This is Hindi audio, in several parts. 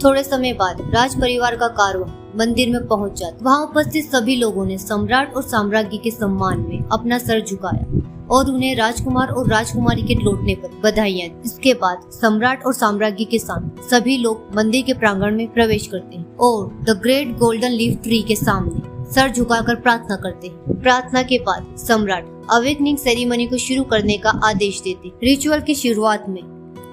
थोड़े समय बाद राज परिवार का कारवां मंदिर में पहुंच जाता। वहां उपस्थित सभी लोगों ने सम्राट और साम्राज्ञी के सम्मान में अपना सर झुकाया और उन्हें राजकुमार और राजकुमारी के लौटने पर बधाइयां दी। इसके बाद सम्राट और साम्राज्ञी के साथ सभी लोग मंदिर के प्रांगण में प्रवेश करते हैं और the great golden leaf tree के सामने सर झुकाकर प्रार्थना करते हैं। प्रार्थना के बाद सम्राट अवेकनिंग सेरेमनी को शुरू करने का आदेश देते। रिचुअल की शुरुआत में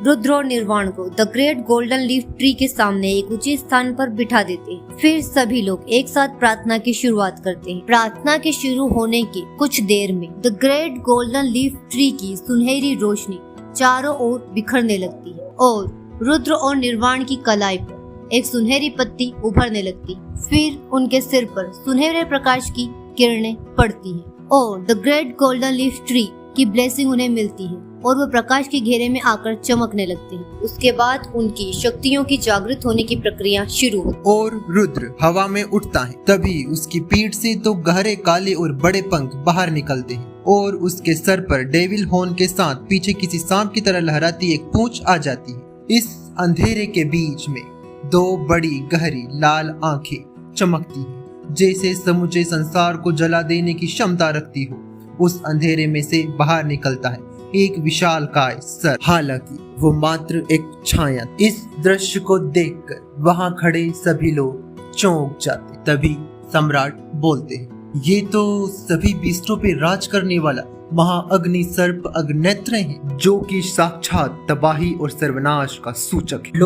रुद्र और निर्वाण को the great golden leaf tree के सामने एक ऊंचे स्थान पर बिठा देते हैं। फिर सभी लोग एक साथ प्रार्थना की शुरुआत करते हैं। प्रार्थना के शुरू होने के कुछ देर में the great golden leaf tree की सुनहरी रोशनी चारों ओर बिखरने लगती है और रुद्र और निर्वाण की कलाई पर एक सुनहरी पत्ती उभरने लगती। फिर उनके सिर पर सुनहरे प्रकाश की किरणें पड़ती हैं और the great golden leaf tree की ब्लेसिंग उन्हें मिलती है और वो प्रकाश के घेरे में आकर चमकने लगते हैं। उसके बाद उनकी शक्तियों की जागृत होने की प्रक्रिया शुरू होती है और रुद्र हवा में उठता है। तभी उसकी पीठ से तो गहरे काले और बड़े पंख बाहर निकलते हैं और उसके सर पर डेविल हॉर्न के साथ पीछे किसी सांप की तरह लहराती एक पूंछ आ जाती है। इस अंधेरे के बीच में दो बड़ी गहरी लाल आंखें चमकती हैं, जैसे समूचे संसार को जला देने की क्षमता रखती हो। उस अंधेरे में से बाहर निकलता है एक विशालकाय सर। हालांकि वो मात्र एक छाया। इस दृश्य को देखकर वहां खड़े सभी लोग चौंक जाते। तभी सम्राट बोलते हैं, ये तो सभी बीस्तों पे राज करने वाला महाअग्नि सर्प अग्नेत्र है, जो कि साक्षात तबाही और सर्वनाश का सूचक है।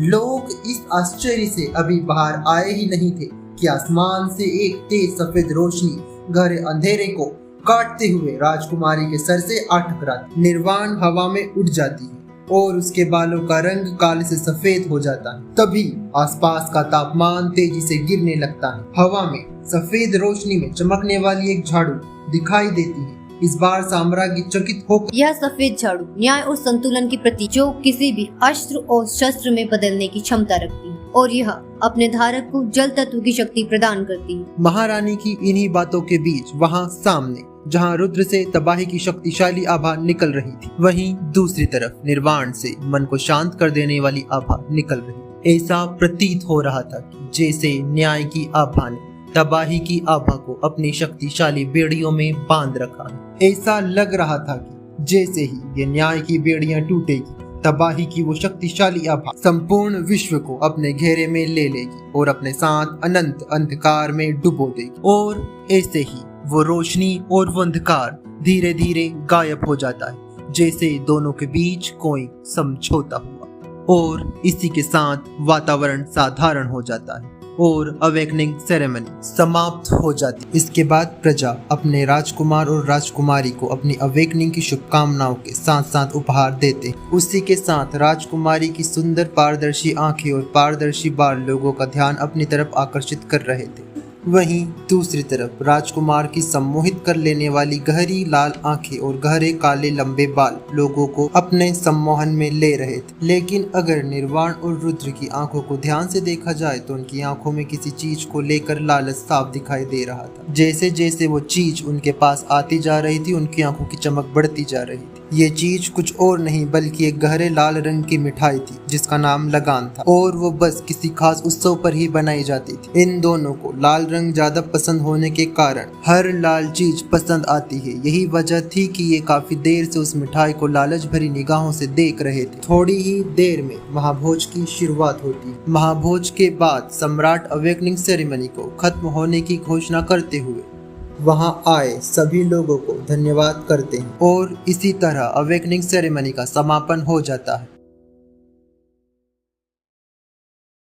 लोग इस आश्चर्य से अभी बाहर आए ही नहीं थे कि आसमान से एक तेज सफेद रोशनी गहरे अंधेरे को काटते हुए राजकुमारी के सर से आ टकराती। निर्वाण हवा में उड़ जाती है और उसके बालों का रंग काले से सफेद हो जाता है। तभी आसपास का तापमान तेजी से गिरने लगता है। हवा में सफेद रोशनी में चमकने वाली एक झाड़ू दिखाई देती है। इस बार साम्राज्ञी चकित होकर यह सफेद झाड़ू न्याय और संतुलन की प्रतीक, जो किसी भी अस्त्र और शस्त्र में बदलने की क्षमता रखती है और यह अपने धारक को जल तत्व की शक्ति प्रदान करती है। महारानी की इन्हीं बातों के बीच वहां सामने जहां रुद्र से तबाही की शक्तिशाली आभा निकल रही थी, वहीं दूसरी तरफ निर्वाण से मन को शांत कर देने वाली आभा निकल रही। ऐसा प्रतीत हो रहा था कि जैसे न्याय की आभा ने तबाही की आभा को अपनी शक्तिशाली बेड़ियों में बांध रखा है। ऐसा लग रहा था कि जैसे ही ये न्याय की बेड़ियां टूटेगी, तबाही की वो शक्तिशाली आभा संपूर्ण विश्व को अपने घेरे में ले लेगी और अपने साथ अनंत अंधकार में डुबो देगी। और ऐसे ही वो रोशनी और वो अंधकार धीरे धीरे गायब हो जाता है, जैसे दोनों के बीच कोई समझौता हुआ। और इसी के साथ वातावरण साधारण हो जाता है और अवेकनिंग सेरेमनी समाप्त हो जाती। इसके बाद प्रजा अपने राजकुमार और राजकुमारी को अपनी अवेकनिंग की शुभकामनाओं के साथ साथ उपहार देते। उसी के साथ राजकुमारी की सुंदर पारदर्शी आंखें और पारदर्शी बाल लोगों का ध्यान अपनी तरफ आकर्षित कर रहे थे। वहीं दूसरी तरफ राजकुमार की सम्मोहित कर लेने वाली गहरी लाल आंखें और गहरे काले लंबे बाल लोगों को अपने सम्मोहन में ले रहे थे। लेकिन अगर निर्वाण और रुद्र की आंखों को ध्यान से देखा जाए तो उनकी आंखों में किसी चीज को लेकर लालच साफ दिखाई दे रहा था। जैसे जैसे वो चीज उनके पास आती जा रही थी, उनकी आंखों की चमक बढ़ती जा रही थी। ये चीज कुछ और नहीं बल्कि एक गहरे लाल रंग की मिठाई थी, जिसका नाम लगान था और वो बस किसी खास उत्सव पर ही बनाई जाती थी। इन दोनों को लाल रंग ज्यादा पसंद होने के कारण हर लाल चीज पसंद आती है। यही वजह थी कि ये काफी देर से उस मिठाई को लालच भरी निगाहों से देख रहे थे। थोड़ी ही देर में महाभोज की शुरुआत होती है। महाभोज के बाद सम्राट अवेकनिंग सेरेमनी को खत्म होने की घोषणा करते हुए वहां आए सभी लोगों को धन्यवाद करते हैं और इसी तरह अवेकनिंग सेरेमनी का समापन हो जाता है।